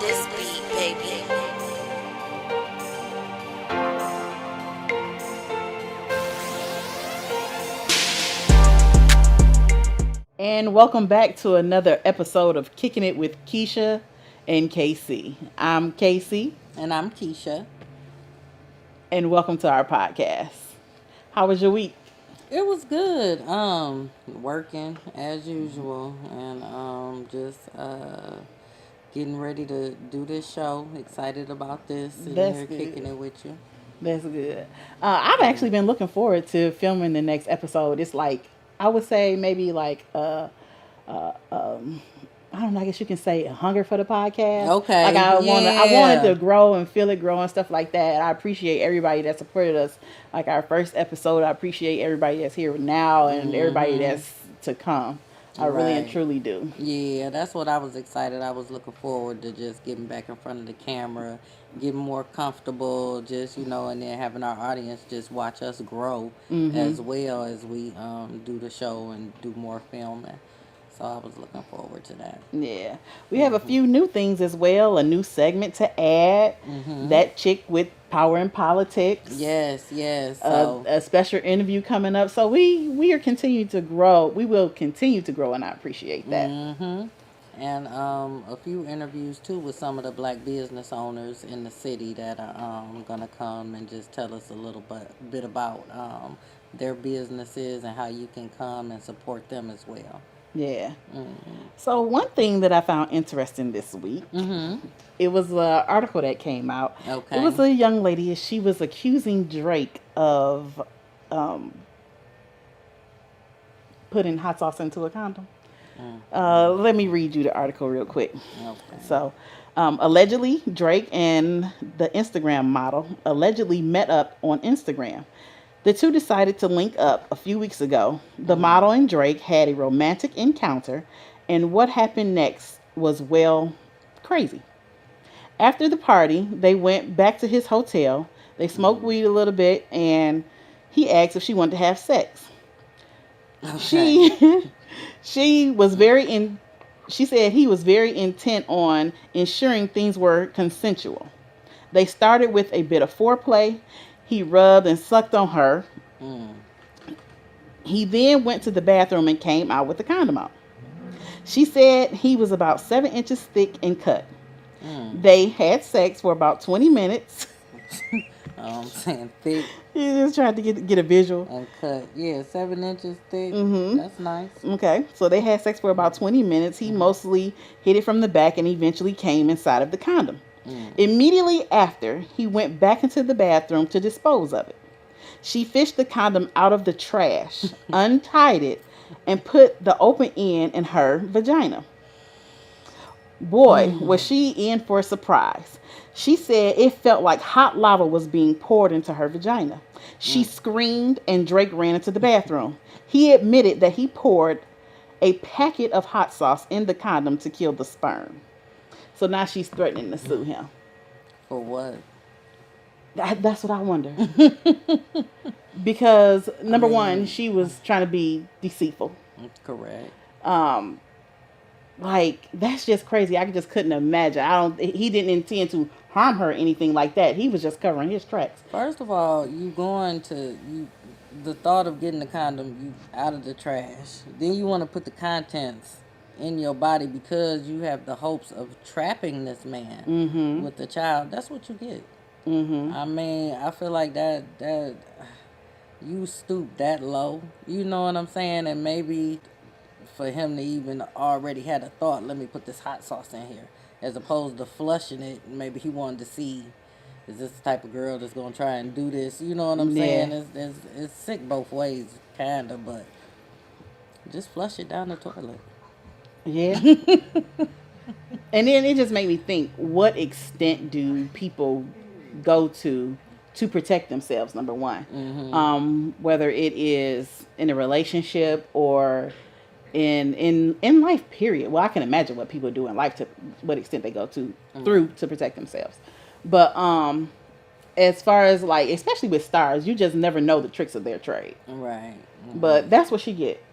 this beat, baby. And welcome back to another episode of Kicking It with Keisha&K.C. I'm Casey, And I'm Keisha. and welcome to our podcast. How was your week? It was good. Working as usual, and just getting ready to do this show. Excited about this, and That's here kicking good. it with you. That's good. I've actually been looking forward to filming the next episode. It's like, I would say maybe like uh, um, I don't know. I guess you can say a hunger for the podcast. Okay, Like I wanted yeah. to grow and feel it grow and stuff like that. I appreciate everybody that supported us. Like our first episode, I appreciate everybody that's here now and everybody Mm-hmm. that's to come. I really and Right. truly do. Yeah, that's what I was excited. I was looking forward to just getting back in front of the camera, getting more comfortable, just and then having our audience just watch us grow Mm-hmm. as well as we do the show and do more filming. So I was looking forward to that. Yeah, we have a few new things as well. A new segment to add. Mm-hmm. That chick with power and politics. Yes, yes. So, A special interview coming up. So we are continuing to grow. We will continue to grow, and I appreciate that. mm-hmm. And a few interviews too with some of the black business owners in the city that are gonna come and just tell us a little bit about their businesses and how you can come and support them as well. Yeah. So one thing that I found interesting this week, Mm-hmm. it was an article that came out. It Okay. was a young lady. She was accusing Drake of um, putting hot sauce into a condom. Let me read you the article real quick. Okay. So, allegedly, Drake and the Instagram model allegedly met up on Instagram. The two decided to link up a few weeks ago. The model and Drake had a romantic encounter, and what happened next was, well, crazy. After the party, they went back to his hotel. They smoked weed a little bit, and he asked if she wanted to have sex. Okay. She she was very in she said he was very intent on ensuring things were consensual. They started with a bit of foreplay. He rubbed and sucked on her. Mm. He then went to the bathroom and came out with the condom on. She said he was about 7 inches thick and cut. Mm. They had sex for about 20 minutes. I'm saying thick He just tried to get a visual. and cut. Yeah, 7 inches thick. Mm-hmm. That's nice. Okay, so they had sex for about 20 minutes. He mostly hit it from the back and eventually came inside of the condom. Immediately after, he went back into the bathroom to dispose of it. She fished the condom out of the trash, untied it, and put the open end in her vagina. Boy, was she in for a surprise. She said it felt like hot lava was being poured into her vagina. She screamed and Drake ran into the bathroom. He admitted that he poured a packet of hot sauce in the condom to kill the sperm. So now she's threatening to sue him. For what? That's what I wonder. Because number one, she was trying to be deceitful. Correct. Like that's just crazy. I just couldn't imagine. I don't. He didn't intend to harm her or anything like that. He was just covering his tracks. First of all, the thought of getting the condom out of the trash. Then you want to put the contents in your body because you have the hopes of trapping this man with the child. That's what you get. I mean, I feel like that you stoop that low. You know what I'm saying? And maybe for him to even already had a thought, let me put this hot sauce in here, as opposed to flushing it. Maybe he wanted to see, is this the type of girl that's gonna try and do this? You know what I'm saying? It's sick both ways, kinda, but just flush it down the toilet. Yeah. And then it just made me think: what extent do people go to protect themselves? Number one, whether it is in a relationship or in life, period. Well, I can imagine what people do in life, to what extent they go to through to protect themselves. But as far as like, especially with stars, you just never know the tricks of their trade. Right. But that's what she get.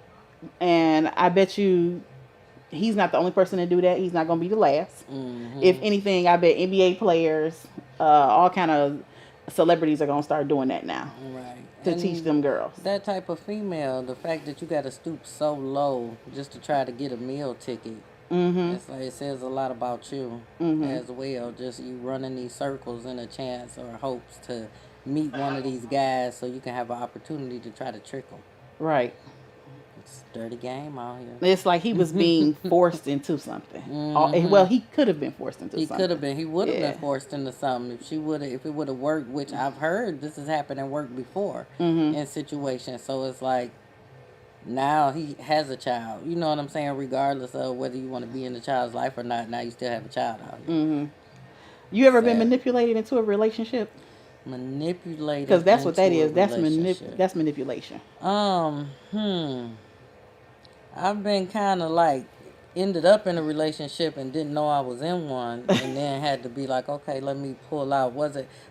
And I bet you he's not the only person to do that. He's not going to be the last. Mm-hmm. If anything, I bet NBA players, all kind of celebrities are going to start doing that now. Right. To And teach them girls. That type of female, the fact that you got to stoop so low just to try to get a meal ticket, it's like it says a lot about you as well. Just you running these circles in a chance or hopes to meet one of these guys so you can have an opportunity to try to trick them. Right. It's a dirty game out here. It's like he was being forced into something. Well, he could have been forced into something. He could have been. He would have been forced into something if it would have worked. Which I've heard this has happened and worked before in situations. So it's like now he has a child. You know what I'm saying? Regardless of whether you want to be in the child's life or not, now you still have a child out here. You ever been manipulated into a relationship? Manipulated? Because that's what that is. That's manipulation. I've been kind of like ended up in a relationship and didn't know I was in one, and then had to be like, okay, let me pull out.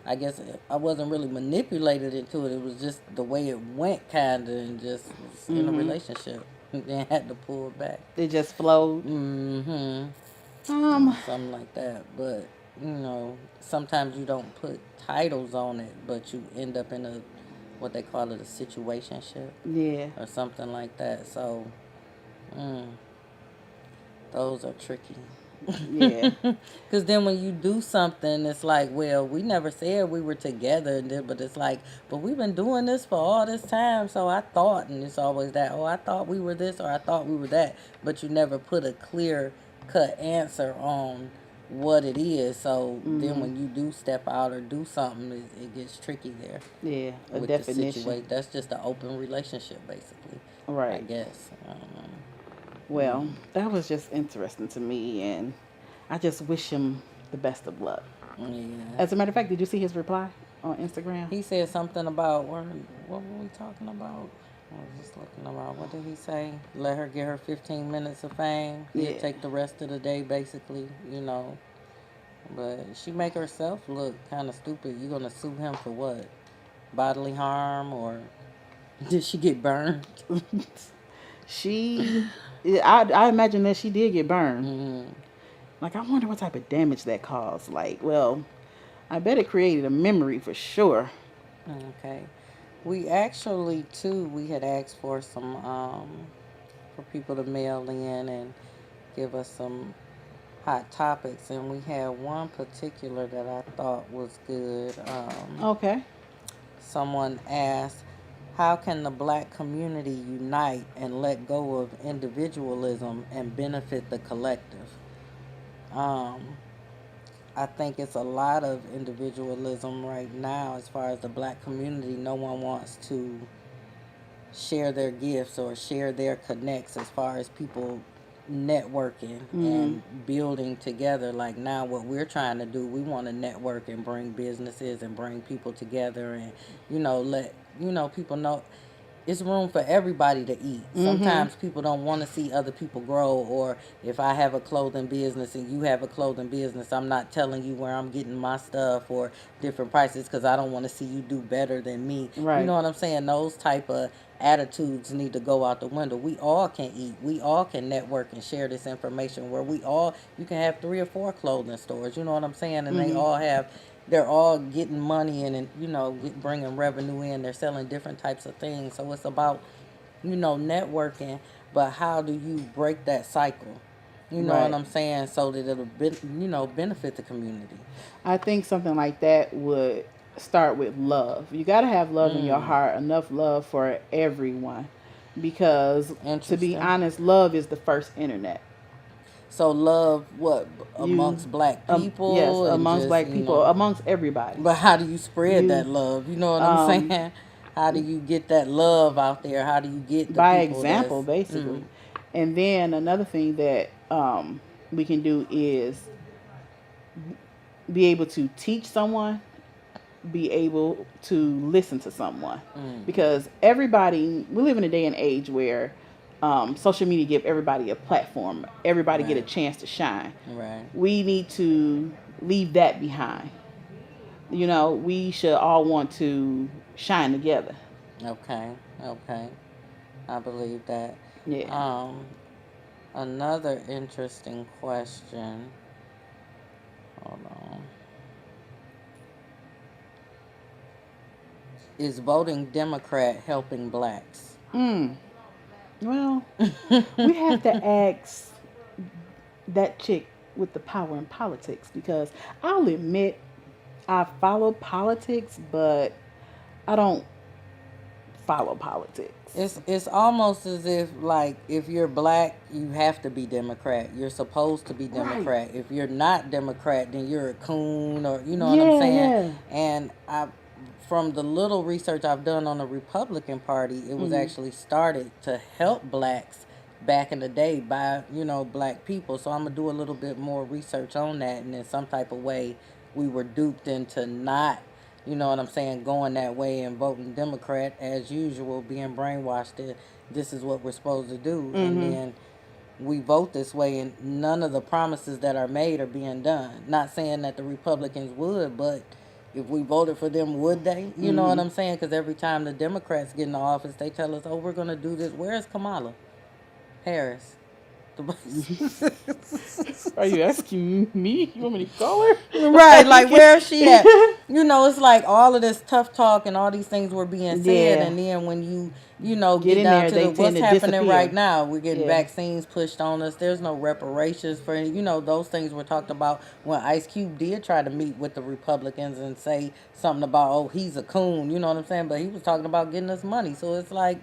I guess I wasn't really manipulated into it. It was just the way it went, kind of, and just was in a relationship, and then had to pull back. It just flowed. Something like that. But sometimes you don't put titles on it, but you end up in what they call it, a situationship. Yeah. Or something like that. So. Those are tricky. Yeah. Because then when you do something, it's like, well, we never said we were together, but it's like, but we've been doing this for all this time, so I thought, and it's always that, I thought we were this or I thought we were that, but you never put a clear-cut answer on what it is. So then when you do step out or do something, it gets tricky there. Yeah, a definition. That's just an open relationship, basically. Right. I guess. I don't know. Well, that was just interesting to me, and I just wish him the best of luck. Yeah. As a matter of fact, did you see his reply on Instagram? He said something about, what were we talking about? I was just looking about, what did he say? Let her get her 15 minutes of fame. He'll take the rest of the day, basically, But she make herself look kind of stupid. You going to sue him for what? Bodily harm, or did she get burned? I imagine that she did get burned. Like, I wonder what type of damage that caused. Like, well, I bet it created a memory for sure. Okay. We actually, too, we had asked for some, for people to mail in and give us some hot topics. And we had one particular that I thought was good. Okay. Someone asked, how can the black community unite and let go of individualism and benefit the collective? I think it's a lot of individualism right now as far as the black community. No one wants to share their gifts or share their connects as far as people networking and building together. Like now what we're trying to do, we want to network and bring businesses and bring people together and, let, people know it's room for everybody to eat. Sometimes people don't want to see other people grow, or if I have a clothing business and you have a clothing business, I'm not telling you where I'm getting my stuff or different prices because I don't want to see you do better than me. Right. You know what I'm saying? Those type of attitudes need to go out the window. We all can eat. We all can network and share this information where you can have 3 or 4 clothing stores. You know what I'm saying? And they're all getting money in and, bringing revenue in. They're selling different types of things. So it's about, networking. But how do you break that cycle? You know what I'm saying? So that it'll, benefit the community. I think something like that would start with love. You got to have love in your heart, enough love for everyone. Because, to be honest, love is the first internet. So love amongst black people? Yes, amongst black people, amongst everybody. But how do you spread that love? You know what I'm saying? How do you get that love out there? How do you get the by people example, basically? And then another thing that we can do is be able to teach someone, be able to listen to someone. Because we live in a day and age where social media give everybody a platform. Everybody get a chance to shine. Right. We need to leave that behind. We should all want to shine together. Okay. I believe that. Yeah. Another interesting question. Hold on. Is voting Democrat helping blacks? Well, we have to ask that chick with the power in politics because I'll admit I follow politics, but I don't follow politics. It's almost as if, like, if you're black, you have to be Democrat. You're supposed to be Democrat. Right. If you're not Democrat, then you're a coon, or you know what I'm Yeah, saying. yeah. And from the little research I've done on the Republican Party, it was actually started to help blacks back in the day by black people. So I'm gonna do a little bit more research on that, and in some type of way, we were duped into not, you know what I'm saying, going that way and voting Democrat as usual, being brainwashed that this is what we're supposed to do. And then we vote this way, and none of the promises that are made are being done. Not saying that the Republicans would, but if we voted for them, would they? You know what I'm saying? Because every time the Democrats get in the office, they tell us, oh, we're going to do this. Where's Kamala Harris? Are you asking me? You want me to call her? Right, like where is she at? It's like all of this tough talk and all these things were being said, Yeah. and then when you Get get in down there, to they what's tend to happening disappear. right now, we're getting Yeah. vaccines pushed on us. There's no reparations for those things were talked about when Ice Cube did try to meet with the Republicans and say something about, oh, he's a coon, you know what I'm saying? But he was talking about getting us money. So it's like,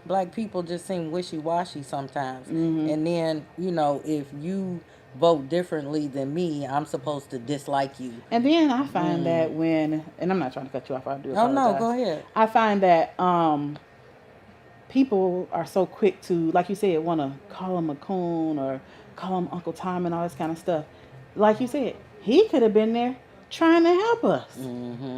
black people just seem wishy-washy sometimes. And then, if you vote differently than me, I'm supposed to dislike you. And then I find that and I'm not trying to cut you off, I do Oh apologize. no, go ahead. I find that people are so quick to, like you said, want to call him a coon or call him Uncle Tom and all this kind of stuff. Like you said, he could have been there trying to help us.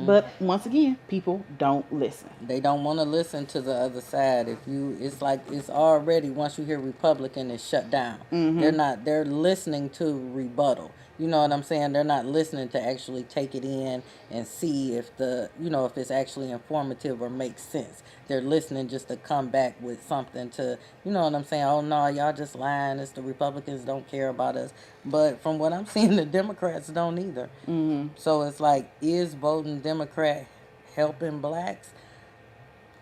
But once again, people don't listen. They don't want to listen to the other side. It's like it's already, once you hear Republican, it's shut down. They're listening to rebuttal. You know what I'm saying? They're not listening to actually take it in and see if if it's actually informative or makes sense. They're listening just to come back with something to, you know what I'm saying? Oh no, y'all just lying. It's the Republicans don't care about us. But from what I'm seeing, the Democrats don't either. So it's like, is voting Democrat helping blacks?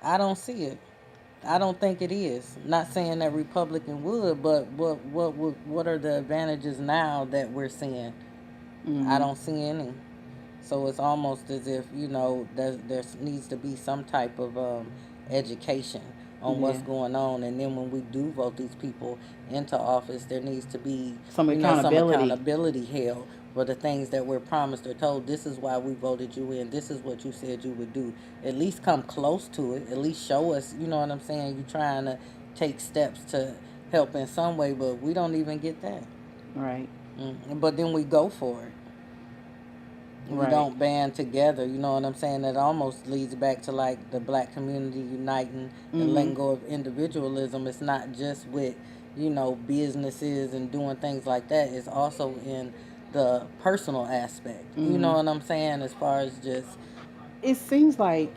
I don't see it. I don't think it is. Not saying that Republican would, but what are the advantages now that we're seeing? I don't see any. So it's almost as if there needs to be some type of education on what's going on, and then when we do vote these people into office, there needs to be Some some accountability. accountability held for the things that we're promised or told. This is why we voted you in. This is what you said you would do. At least come close to it. At least show us. You know what I'm saying? You're trying to take steps to help in some way, but we don't even get that. Right. But then we go for it. We don't band together, you know what I'm saying? That almost leads back to like the black community uniting and letting go of individualism. It's not just with, businesses and doing things like that. It's also in the personal aspect. You know what I'm saying? As far as just, It seems like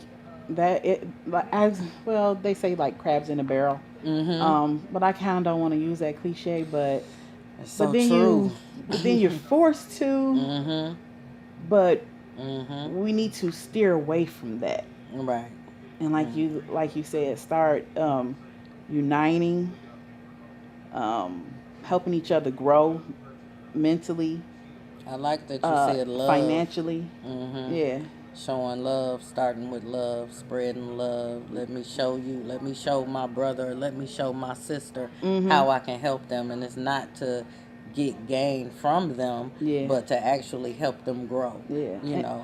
that it, like, as well, they say like crabs in a barrel. But I kind of don't want to use that cliche, but it's so then true. but then you're forced to. But we need to steer away from that. Right. And like you said, start uniting, helping each other grow mentally. I like that you said love. Financially. Yeah. Showing love, starting with love, spreading love. Let me show you, let me show my brother, let me show my sister how I can help them. And it's not to get gain from them, but to actually help them grow. Yeah.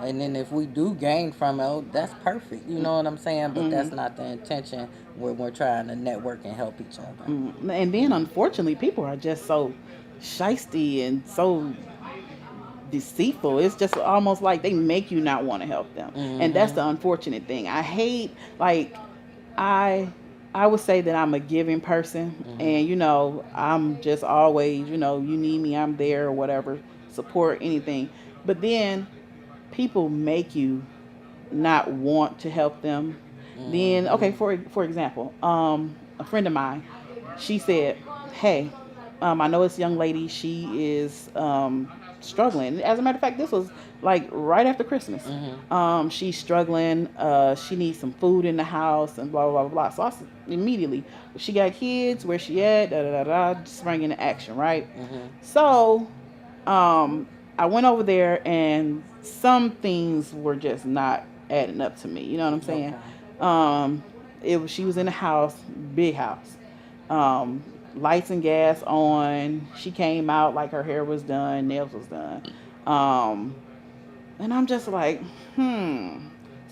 And then if we do gain from it, oh, that's perfect. You know what I'm saying? But that's not the intention when we're trying to network and help each other. And then unfortunately, people are just so shisty and so deceitful. It's just almost like they make you not want to help them. And that's the unfortunate thing. I hate, like, I would say that I'm a giving person, and I'm just always, you need me, I'm there, or whatever, support anything. But then people make you not want to help them. Then, okay, for example, a friend of mine, she said, "Hey, I know this young lady. She is struggling. As a matter of fact, this was like right after Christmas. She's struggling. She needs some food in the house and blah blah blah blah. So I immediately, she got kids. Where she at? Da da da da. Sprang into action, right? So I went over there, and some things were just not adding up to me. You know what I'm saying? Okay. She was in a house, big house, lights and gas on. She came out like her hair was done, nails was done, and I'm just like,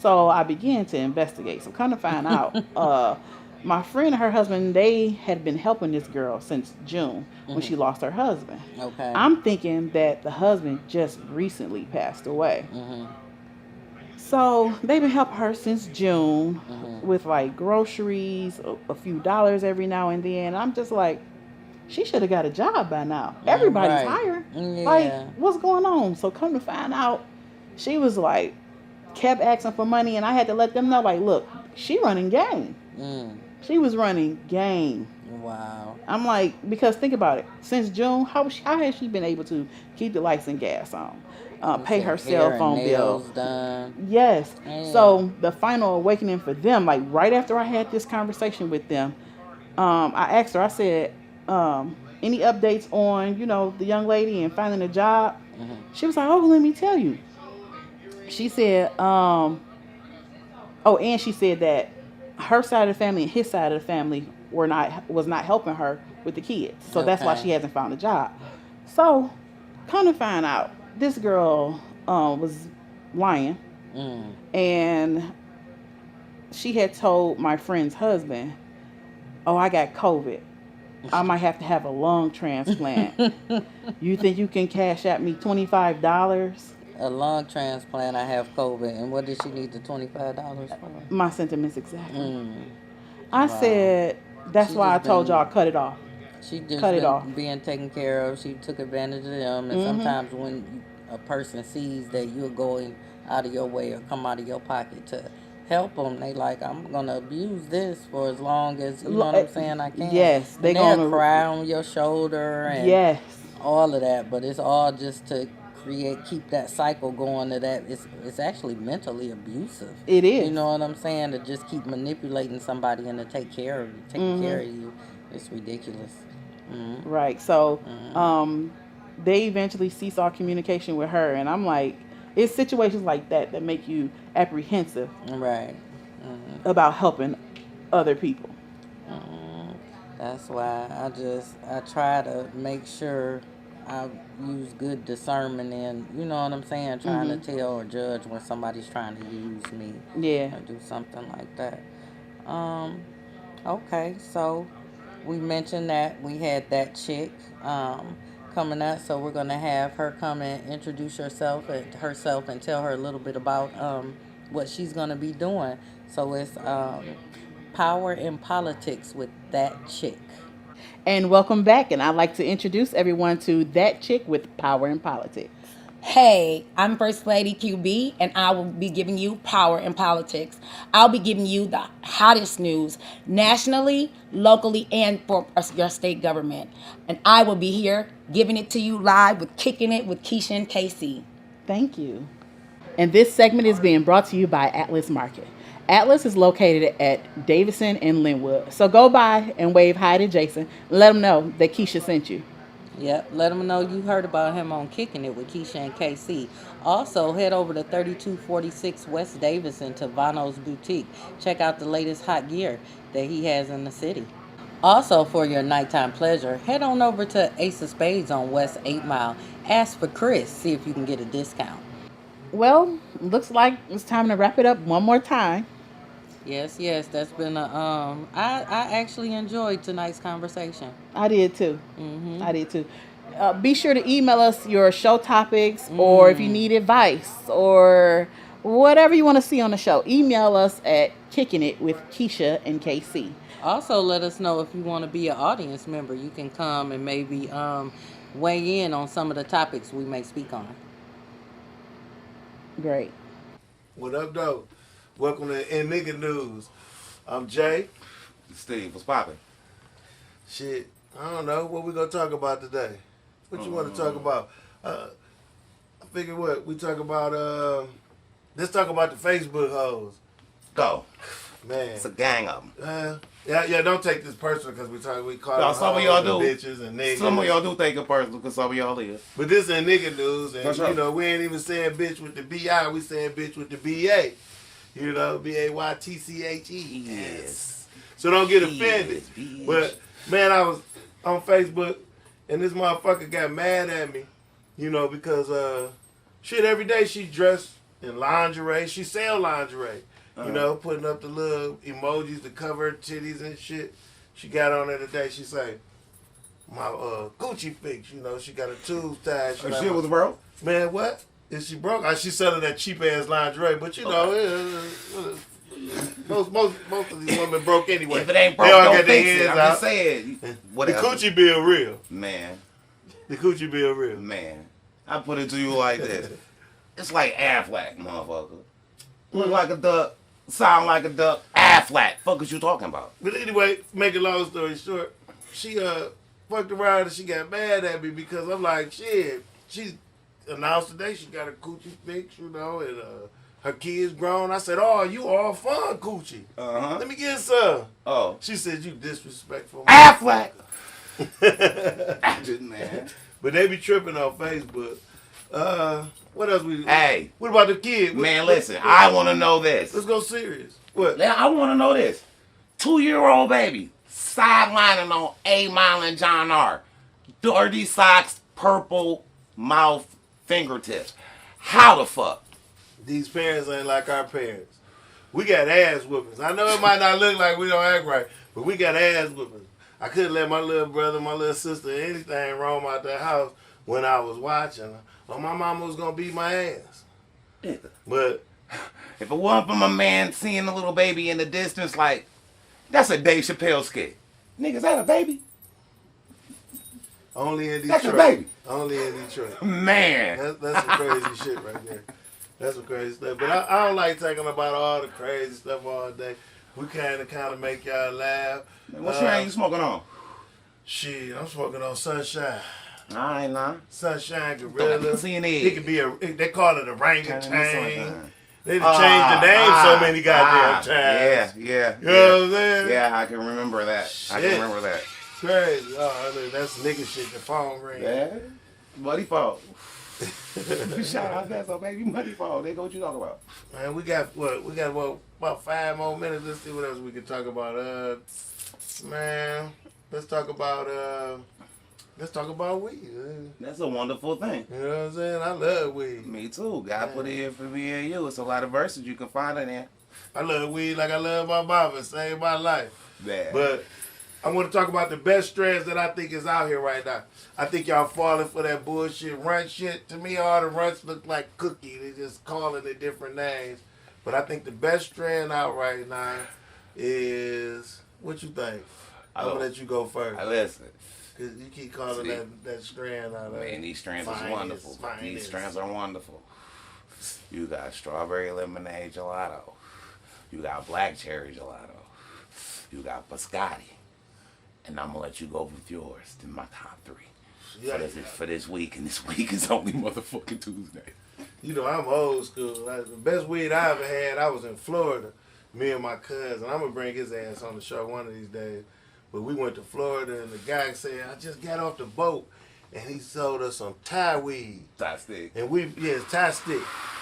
So I began to investigate. So kind of find out. My friend and her husband, they had been helping this girl since June when she lost her husband. Okay. I'm thinking that the husband just recently passed away. So they've been helping her since June with like groceries, a few dollars every now and then. I'm just like, she should have got a job by now. Everybody's hiring. Yeah. Like, what's going on? So come to find out, she was like, kept asking for money, and I had to let them know, like, look, she running game. She was running game. Wow. I'm like, because think about it. Since June, how has she been able to keep the lights and gas on? Pay her cell phone bill. Done. Yes. Damn. So the final awakening for them, like right after I had this conversation with them, I asked her, I said, any updates on, the young lady and finding a job? She was like, oh, let me tell you. She said, and she said that her side of the family and his side of the family was not helping her with the kids. So that's why she hasn't found a job. So come to find out, this girl was lying. And she had told my friend's husband, oh, I got COVID. I might have to have a lung transplant. You think you can cash at me $25? A lung transplant, I have COVID. And what did she need the $25 for? My sentiments exactly. I said, that's why I told y'all, cut it off. She just been being taken care of. She took advantage of them. And sometimes when a person sees that you're going out of your way or come out of your pocket to help them, they like, I'm going to abuse this for as long as, you know what I'm saying, I can. Yes. They're going to cry on your shoulder and all of that. But it's all just to keep that cycle going to that. It's actually mentally abusive. It is. You know what I'm saying? To just keep manipulating somebody and to take care of you, taking care of you. It's ridiculous. Right. So they eventually cease all communication with her, and I'm like, it's situations like that that make you apprehensive, right, about helping other people. That's why I try to make sure I use good discernment in, you know what I'm saying, trying to tell or judge when somebody's trying to use me. Yeah. Or do something like that. Okay, so we mentioned that we had that chick coming up, so we're gonna have her come and introduce herself and tell her a little bit about what she's gonna be doing. So it's Power in Politics with That Chick. And welcome back, and I'd like to introduce everyone to That Chick with Power in Politics. Hey, I'm First Lady QB, and I will be giving you Power in Politics. I'll be giving you the hottest news nationally, locally, and for your state government. And I will be here giving it to you live with Kicking It with Keisha&K.C. Thank you. And this segment is being brought to you by Atlas Market. Atlas is located at Davison and Linwood. So go by and wave hi to Jason. Let him know that Keisha sent you. Yep, let him know you heard about him on Kicking It with Keisha&K.C. Also, head over to 3246 West Davison to Vano's Boutique. Check out the latest hot gear that he has in the city. Also, for your nighttime pleasure, head on over to Ace of Spades on West 8 Mile. Ask for Chris, see if you can get a discount. Well, looks like it's time to wrap it up one more time. Yes, that's been a I actually enjoyed tonight's conversation. I did too. I did too. Be sure to email us your show topics, or if you need advice or whatever you want to see on the show. Email us at Kicking It with Keisha&K.C. Also, let us know if you want to be an audience member. You can come and maybe weigh in on some of the topics we may speak on. Great. What up, though? Welcome to Nigga News. I'm Jay. Steve, what's poppin'? Shit, I don't know what we gonna talk about today. What you want to talk about? I figure what we talk about. Let's talk about the Facebook hoes. Go. Man, It's a gang of them. yeah. Don't take this personal because we call No, them some of hoes y'all and do. bitches and niggas. Some of y'all do take it personal because some of y'all is. But this ain't nigga news, and That's right. you know we ain't even saying bitch with the bi. We saying bitch with the ba. You know, BAYTCHE. Yes. So don't get offended. Bitch. But man, I was on Facebook and this motherfucker got mad at me, you know, because shit every day she dressed in lingerie. She sell lingerie, you know, putting up the little emojis to cover her titties and shit. She got on there today. She say, my Gucci fix, you know, she got her tubes tied. She Her like, shit was broke? man, what? Is she broke? She selling that cheap ass lingerie, but you know, most of these women broke anyway. If it ain't broke, They all don't got their fix it. hands I'm out. just saying. The Whatever. coochie bill real. Man. The coochie bill real. Man. I put it to you like this. It's like Affleck, motherfucker. Look like a duck. Sound like a duck. Affleck. Fuck is you talking about? But anyway, make a long story short, she fucked around and she got mad at me because I'm like, shit, she announced today she got a coochie fix, you know, and her kids grown. I said, oh, you all fun coochie. Uh-huh. Let me get some. Oh. She said, you disrespectful. Affleck. Man. But they be tripping on Facebook. What else we? Hey. What about the kid? Man, listen. I want to know this. Let's go serious. What? Now, I want to know this. 2-year-old baby sidelining on A Mile and John R. Dirty socks, purple mouth, fingertips. How the fuck? These parents ain't like our parents. We got ass whoopings. I know it might not look like we don't act right, but we got ass whoopings. I couldn't let my little brother, my little sister, anything roam out that house when I was watching. Or my mama was gonna beat my ass. But If it wasn't for my man seeing the little baby in the distance, like, that's a Dave Chappelle skit. Nigga, is that a baby? only in That's Detroit. a baby. Only in Detroit. Man. That's some crazy shit right there. That's some crazy stuff. But I don't like talking about all the crazy stuff all day. We kind of make y'all laugh. What strain you smoking on? Shit, I'm smoking on Sunshine. I ain't lying. Sunshine Gorilla. CNN. It could be they call it a orangutan. Sunshine. They done changed the name so many goddamn times. Yeah. You know what I'm saying? Yeah, I can remember that. I Shit. can remember that. Crazy. Oh, I mean, that's nigga shit. The phone ring. Yeah. Muddy fault. Shout out that so baby Muddy fault. They go what you talking about. Man, we got what? We got what? About 5 more minutes. Let's see what else we can talk about. Man, let's talk about weed. That's a wonderful thing. You know what I'm saying? I love weed. Me too. God put it here for me and you. It's a lot of verses you can find in there. I love weed like I love my mama. It saved my life. Yeah. But I want to talk about the best strands that I think is out here right now. I think y'all falling for that bullshit runt shit. To me, all the runts look like cookie. They just calling it different names. But I think the best strand out right now is, what you think? I'm going to let you go first. Listen. Because you keep calling that strand out. Man, these strands is Finest, wonderful. finest. These strands are wonderful. You got strawberry lemonade gelato. You got black cherry gelato. You got biscotti. And I'm going to let you go with yours. Then my top 3. Yeah. For this week. And this week is only motherfucking Tuesday. You know, I'm old school. Like, the best weed I ever had, I was in Florida. Me and my cousin. I'm going to bring his ass on the show one of these days. But we went to Florida, and the guy said, I just got off the boat, and he sold us some Thai weed. Thai stick. And it's Thai stick.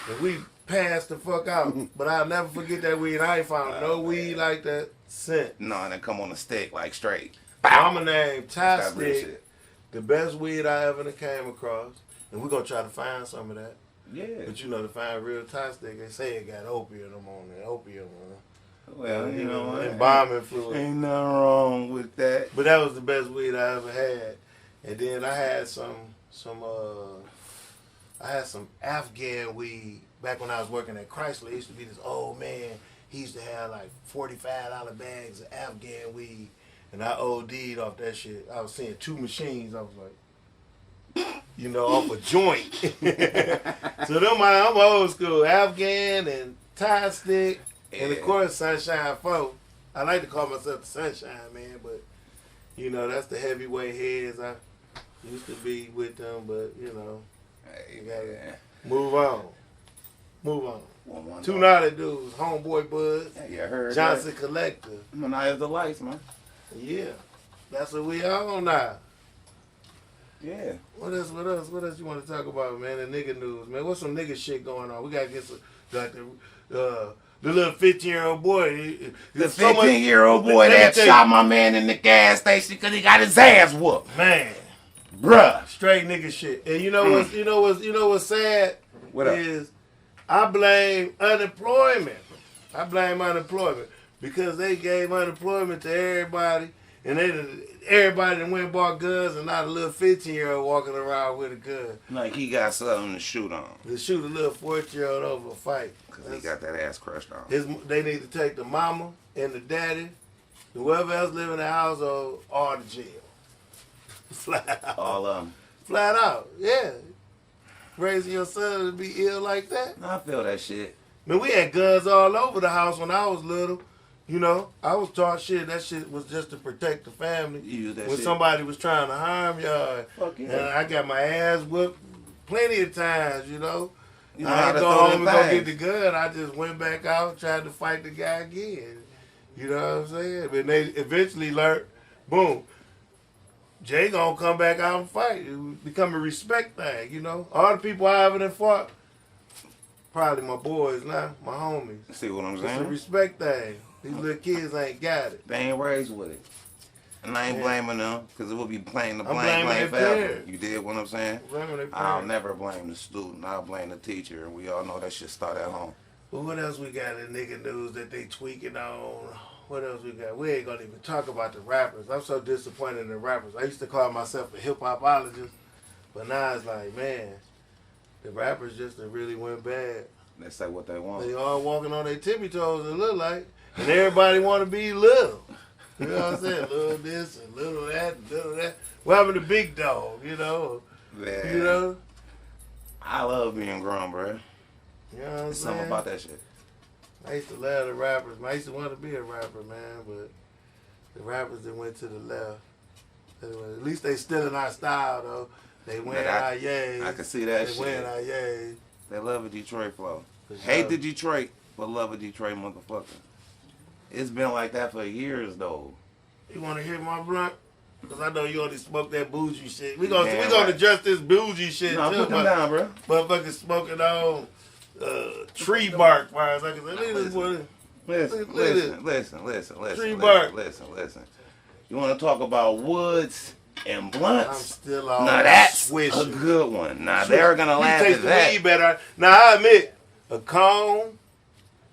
And we passed the fuck out. But I'll never forget that weed. I ain't found no weed like that since. No, and then come on the stick, like straight. Mama named Thai That's that real stick, shit. the best weed I ever came across. And we're going to try to find some of that. Yeah. But you know, to find real Thai stick, they say it got opium on it. Opium on it. Well, you know what? Embalming fluid. Ain't nothing wrong with that. But that was the best weed I ever had. And then I had some Afghan weed back when I was working at Chrysler. It used to be this old man. He used to have like $45 bags of Afghan weed. And I OD'd off that shit. I was seeing 2 machines. I was like, you know, off a joint. So I'm old school. Afghan and Thai stick. And of course, Sunshine 4. I like to call myself the Sunshine Man, but You know, that's the heavyweight heads. I used to be with them, but you know, Hey, you gotta man. move on. Move on. One Two dog. naughty dudes, Homeboy Buzz, Yeah, you heard Johnson Collector. that? Manias the lights, man. Yeah, that's what we on now. Yeah. What else you want to talk about, man? The nigga news, man. What's some nigga shit going on? We gotta get some, like the little 15-year-old boy. The 15-year-old boy that shot my man in the gas station because he got his ass whooped. Man, Bruh. straight nigga shit. And you know what's sad What up? is I blame unemployment. I blame unemployment because they gave unemployment to everybody, and everybody that went and bought guns, and not a little 15-year-old walking around with a gun. Like he got something to shoot on. To shoot a little 14-year-old over a fight. Because he got that ass crushed on. They need to take the mama and the daddy, whoever else live in the household, all to jail. Flat out. All of them. Flat out, yeah. Raising your son to be ill like that. I feel that shit. Man, we had guns all over the house when I was little. You know, I was taught shit. That shit was just to protect the family. You use that when shit. somebody was trying to harm y'all. Fuck yeah. And I got my ass whooped plenty of times, you know. You know I how ain't to go throw home them and go things. get the gun. I just went back out, tried to fight the guy again. You know what I'm saying? But they eventually learned, boom, Jay gonna come back out and fight. It become a respect thing, you know. All the people I ever done fought, probably my boys now, my homies. See what I'm It's a saying? respect thing. These little kids ain't got it. They ain't raised with it. And I ain't Yeah. blaming them, because it will be playing the I'm blame blaming game their forever. parents. You did what I'm saying? Blaming their I'll parents. never blame the student. I'll blame the teacher. And we all know that shit start at home. But what else we got in nigga news that they tweaking on? What else we got? We ain't gonna even talk about the rappers. I'm so disappointed in the rappers. I used to call myself a hip-hopologist, but now it's like, man, the rappers just done really went bad. They say what they want. They all walking on their tippy toes, it look like, and everybody want to be little. You know what I'm saying? Little this and little that and little that. What happened to Big Dog, you know? Man, You know? I love being grown, bro. You know what I'm There's something saying? about that shit. I used to love the rappers. I used to want to be a rapper, man, but the rappers that went to the left. At least they still in our style, though. They wearing our yays. I can see that They shit. wearing our yays. They love a Detroit flow. For sure. Hate the Detroit, but love a Detroit motherfucker. It's been like that for years, though. You want to hear my blunt? Because I know you only smoke that bougie shit. We Damn gonna right. adjust this bougie shit, No, too. put them down, bro. Motherfuckers smoking on tree bark, far as I can say. Look at this boy. Listen, Look at listen. Tree bark. Listen. You want to talk about woods and I'm blunts? still on Now that's swish. a good one. Now they're gonna You laugh taste at the that. weed better. Now I admit, a cone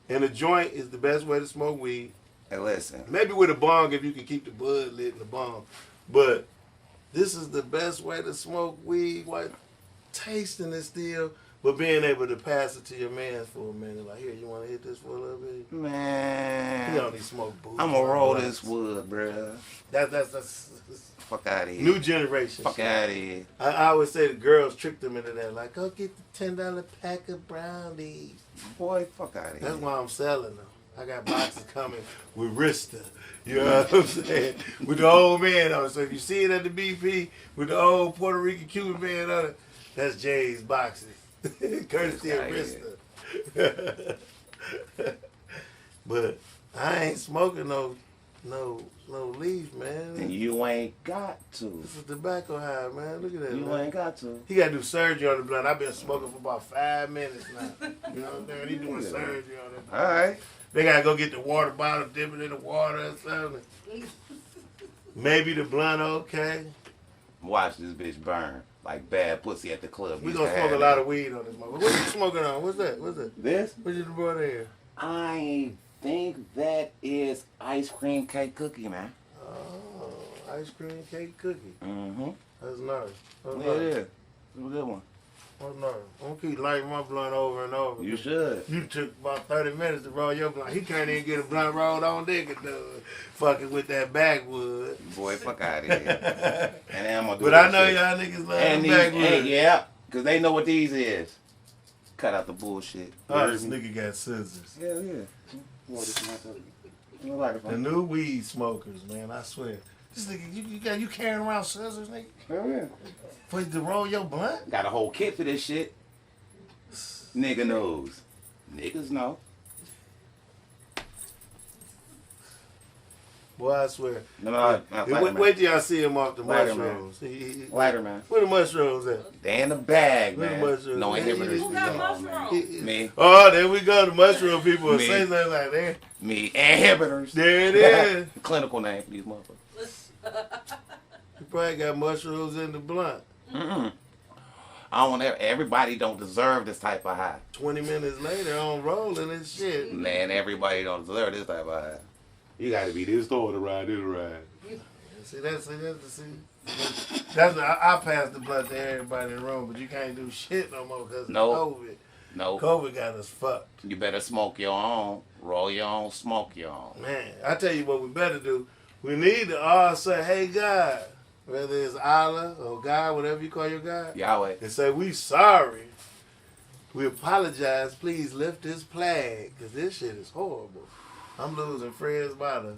and a joint is the best way to smoke weed. Hey, listen. Maybe with a bong if you can keep the bud lit in the bong. But this is the best way to smoke weed. Like tasting it still, but being able to pass it to your man for a minute. Like, here, you want to hit this for a little bit? You Man, only smoke booze. I'm gonna roll this wood, bruh. That's Fuck out of here. new generation. Fuck shit. out of here. I always say the girls tricked them into that. Like, go get the $10 pack of brownies. Boy, fuck out of here. That's why I'm selling them. I got boxes coming with Rista. You know what I'm saying? With the old man on it. So if you see it at the BP with the old Puerto Rican Cuban man on it, that's Jay's boxes. Courtesy of Rista. But I ain't smoking no leaf, man. And you ain't got to. This is tobacco high, man. Look at that. You man. ain't got to. He got to do surgery on the blunt. I've been smoking for about 5 minutes now. You know what I'm saying? He doing surgery on it. All right. They got to go get the water bottle, dip it in the water or something. Maybe the blunt okay. Watch this bitch burn like bad pussy at the club. We gonna smoke a lot of weed on this motherfucker. What you smoking on? What's that? This? What you brought in here? I think that is ice cream cake cookie, man. Oh, ice cream cake cookie. Mm-hmm. That's nice. That's Yeah, nice. it is. It's a good one. That's nice. I'm gonna keep lighting my blunt over and over. You should. You took about 30 minutes to roll your blunt. He can't even get a blunt rolled on nigga, dude. Fucking with that backwood. Boy, fuck out of here. And then I'm gonna do But I this know shit. y'all niggas love And the these, backwood. and yeah, because they know what these is. Cut out the bullshit. Oh, this nigga got scissors. Hell yeah. The new weed smokers, man, I swear. This nigga, you carrying around scissors, nigga? Hell yeah. For you to roll your blunt? Got a whole kit for this shit. Nigga knows. Niggas know. Boy, I swear. No, Wait till y'all see him off the Lighter, mushrooms. Lighter, man. Where the mushrooms at? They in the bag, Where man. the mushrooms? No inhibitors. Who got mushrooms? Me. Oh, there we go. The mushroom people will Me. say something like that. Me. Inhibitors. There it is. Clinical name for these motherfuckers. You probably got mushrooms in the blunt. Mm-mm. I don't want everybody don't deserve this type of high. 20 minutes later, on rolling and shit. Man, everybody don't deserve this type of high. You gotta be this tall to ride this ride. See, that's I passed the blunt to everybody in the room, but you can't do shit no more because of COVID. No. COVID got us fucked. You better smoke your own, roll your own, smoke your own. Man, I tell you what we better do. We need to all say, hey, God, whether it's Allah or God, whatever you call your God, Yahweh. and say, we sorry. We apologize. Please lift this flag because this shit is horrible. I'm losing friends by the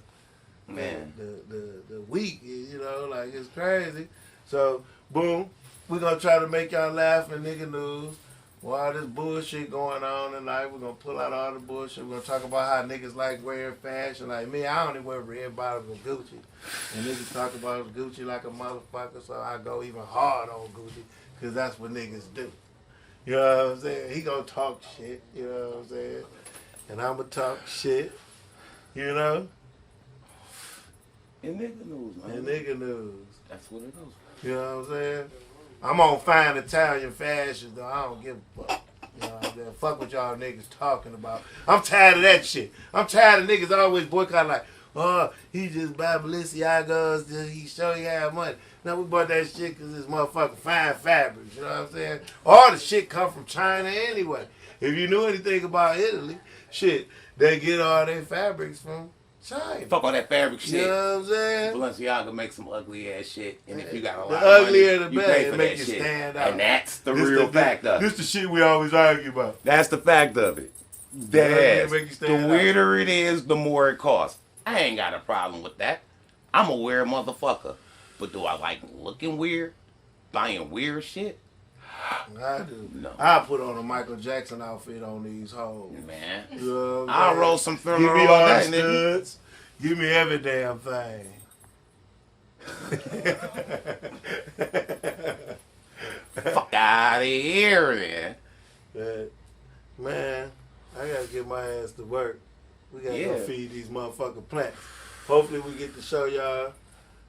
week, you know, like it's crazy. So, boom, we're going to try to make y'all laugh in nigga news. While this bullshit going on tonight, we're going to pull out all the bullshit. We're going to talk about how niggas like wearing fashion. Like me, I only wear red bottoms and Gucci. And niggas talk about Gucci like a motherfucker, so I go even hard on Gucci because that's what niggas do. You know what I'm saying? He going to talk shit, you know what I'm saying? And I'm going to talk shit, you know? In nigga news, man. In nigga news. That's what it is. You know what I'm saying? I'm on fine Italian fashion, though. I don't give a fuck. You know what I'm saying? Fuck what y'all niggas talking about. I'm tired of that shit. I'm tired of niggas always boycotting like, oh, he just buy Balenciagas, he show you have money. No, we bought that shit because it's motherfucking fine fabrics. You know what I'm saying? All the shit come from China anyway. If you knew anything about Italy, shit, they get all their fabrics from China. Fuck all that fabric shit. You know what I'm saying? Balenciaga makes some ugly ass shit, and if you got a lot The of money, uglier the you better. pay It for make that you shit. stand out. And that's the real fact of This it. the shit we always argue about. That's the fact of it. That Yeah, ass. make you The stand out. weirder it is, the more it costs. I ain't got a problem with that. I'm a weird motherfucker. But do I like looking weird? Buying weird shit? I do. No. I put on a Michael Jackson outfit on these hoes. Man. You know what I'm I'll saying? roll some Give film me all all the day, nigga. studs. Give me every damn thing. Fuck out of here, man. But, man, I gotta get my ass to work. We gotta go Yeah. feed these motherfucking plants. Hopefully we get to show y'all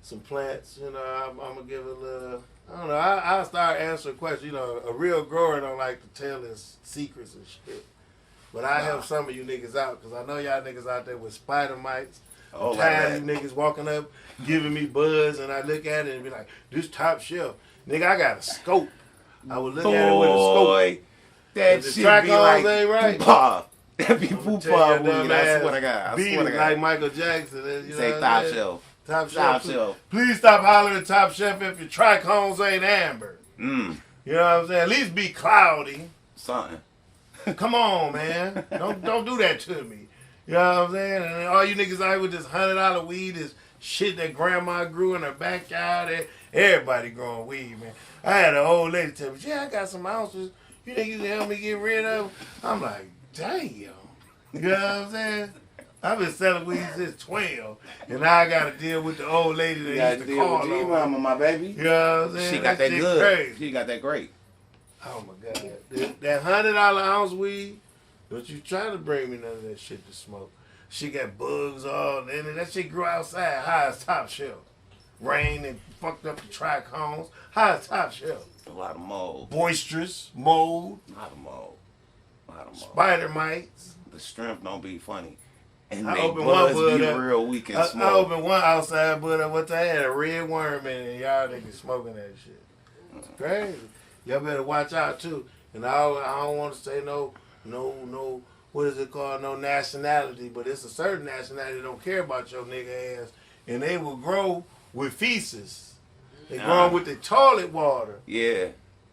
some plants. You know, I'm gonna give a little, I don't know, I'll start answering questions. You know, a real grower don't like to tell his secrets and shit. But I help some of you niggas out because I know y'all niggas out there with spider mites. Oh, I'm like tired that. of you niggas walking up, giving me buzz, and I look at it and be like, this top shelf. Nigga, I got a scope. I would look at it with a scope. Boy, that If the shit track be holes like ain't right, poo-pah. That be I'ma tell poo-pah your weed. dumb I ass, swear to God. I beat swear to it God. like Michael Jackson. You know Say what top I'm saying? shelf. Top Top shelf. shelf. Please stop hollering at top shelf if your trichomes ain't amber. Mm, You know what I'm saying? At least be cloudy. something. Come on, man. Don't do that to me. You know what I'm saying? And all you niggas out here with this $100 weed is shit that grandma grew in her backyard. Everybody growing weed, man. I had an old lady tell me, yeah, I got some ounces. You think you can help me get rid of them? I'm like, damn. You know what I'm saying? I've been selling weed since 12, and now I got to deal with the old lady You that gotta used to deal call with on me. G-Mama, my baby. You know what I'm saying? She got that shit good. Crazy. She got that great. Oh my God. That $100 ounce weed, don't you try to bring me none of that shit to smoke. She got bugs all in it. That shit grew outside high as top shelf. Rain and fucked up the trichomes. High as top shelf. A lot of mold. Boisterous, mold, A lot of mold. A lot of mold. spider mites. The strength don't be funny. And I they opened one buzz bud be up. real weak and I small. opened one outside, but what they had a red worm in it, and y'all niggas smoking that shit. It's crazy. Y'all better watch out too. And I don't want to say no, what is it called? No nationality, but it's a certain nationality that don't care about your nigga ass, and they will grow with feces. They grow with the toilet water. Yeah.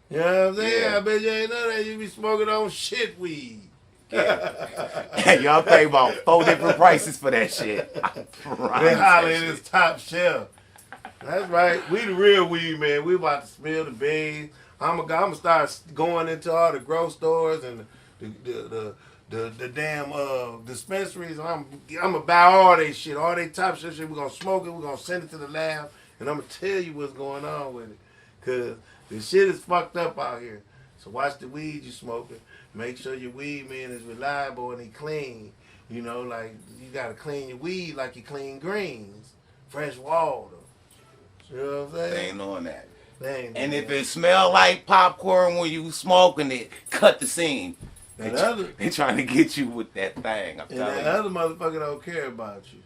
You know what I'm saying? Yeah. I bet you ain't know that. You be smoking on shit weed. Y'all pay about 4 different prices for that shit. I They promise holler that at shit. his top shelf. That's right. We the real weed, man. We about to spill the beans. I'm gonna start going into all the grocery stores and the damn dispensaries. I'm gonna buy all they shit, all they top shit. We're gonna smoke it. We're gonna send it to the lab, and I'm gonna tell you what's going on with it. Cause the shit is fucked up out here. So watch the weed you smoking. Make sure your weed man is reliable and he clean. You know, like you gotta clean your weed like you clean greens, fresh water. You know what I'm saying? They ain't doing that. They ain't And doing if that. it smell like popcorn when you smoking it, cut the scene. And other- They trying to get you with that thing. I'm And telling that you. other motherfucker don't care about you.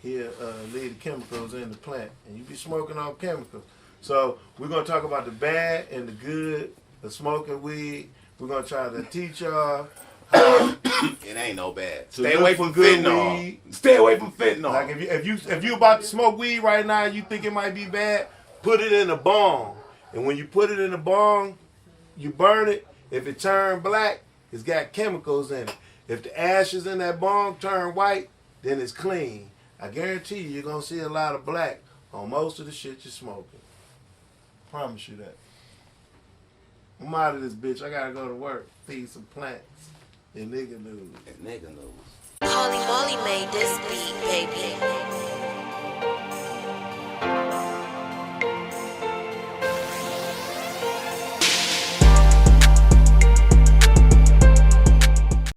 He'll leave the chemicals in the plant, and you be smoking on chemicals. So we're gonna talk about the bad and the good of smoking weed. We're gonna try to teach y'all It ain't no bad. To Stay look away for from good fentanyl. weed. Stay away from fentanyl. like if you about to smoke weed right now, you think it might be bad, put it in a bong. And when you put it in a bong, you burn it. If it turn black, it's got chemicals in it. If the ashes in that bong turn white, then it's clean. I guarantee you're gonna see a lot of black on most of the shit you're smoking. Promise you that. I'm out of this bitch. I gotta go to work, feed some plants. And nigga news. It's nigga news. Holy Molly made this beat, baby.